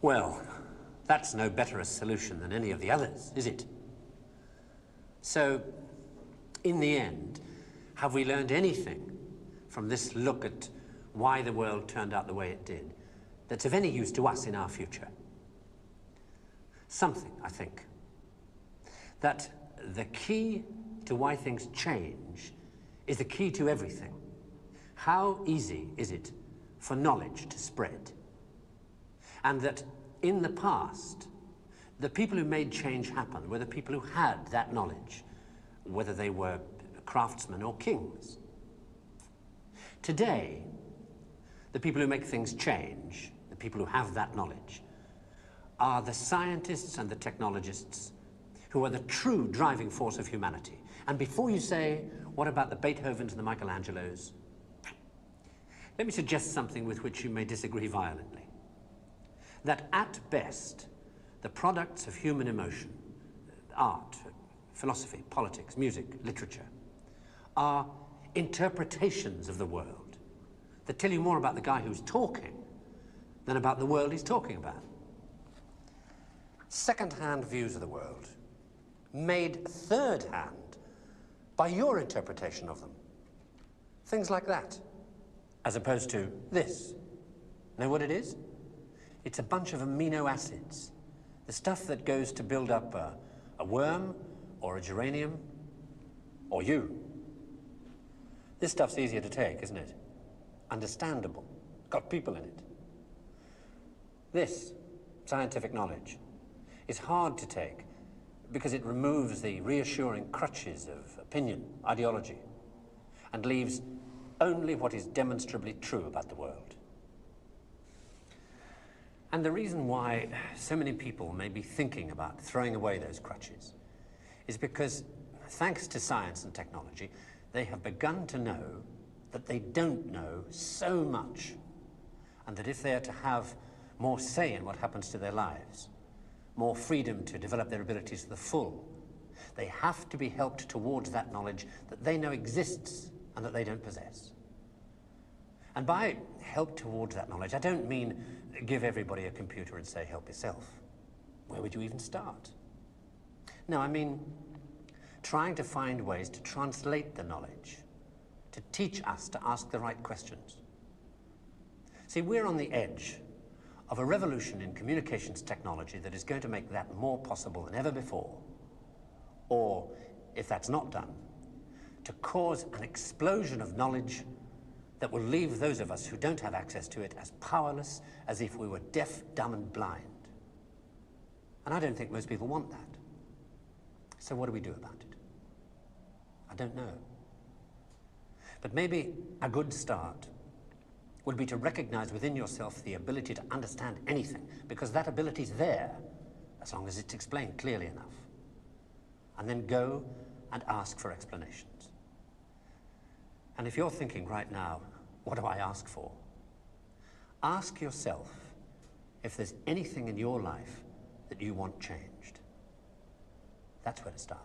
Well, that's no better a solution than any of the others, is it? So, in the end, have we learned anything from this look at why the world turned out the way it did that's of any use to us in our future? Something, I think. That the key to why things change is the key to everything. How easy is it for knowledge to spread? And that in the past, the people who made change happen were the people who had that knowledge, whether they were craftsmen or kings. Today, the people who make things change, the people who have that knowledge, are the scientists and the technologists who are the true driving force of humanity. And before you say, what about the Beethovens and the Michelangelos? Let me suggest something with which you may disagree violently. That at best, the products of human emotion, art, philosophy, politics, music, literature, are interpretations of the world that tell you more about the guy who's talking than about the world he's talking about. Second-hand views of the world, made third-hand by your interpretation of them. Things like that, as opposed to this. Know what it is? It's a bunch of amino acids, the stuff that goes to build up a worm or a geranium or you. This stuff's easier to take, isn't it? Understandable, got people in it. This scientific knowledge is hard to take because it removes the reassuring crutches of opinion, ideology, and leaves only what is demonstrably true about the world. And the reason why so many people may be thinking about throwing away those crutches is because, thanks to science and technology, they have begun to know that they don't know so much, and that if they are to have more say in what happens to their lives, more freedom to develop their abilities to the full, they have to be helped towards that knowledge that they know exists and that they don't possess. And by help towards that knowledge, I don't mean give everybody a computer and say, help yourself. Where would you even start? No, I mean trying to find ways to translate the knowledge, to teach us to ask the right questions. See, we're on the edge of a revolution in communications technology that is going to make that more possible than ever before. Or, if that's not done, to cause an explosion of knowledge that will leave those of us who don't have access to it as powerless as if we were deaf, dumb, and blind. And I don't think most people want that. So what do we do about it? I don't know. But maybe a good start would be to recognize within yourself the ability to understand anything, because that ability is there, as long as it's explained clearly enough. And then go and ask for explanations. And if you're thinking right now, what do I ask for? Ask yourself if there's anything in your life that you want changed. That's where to start.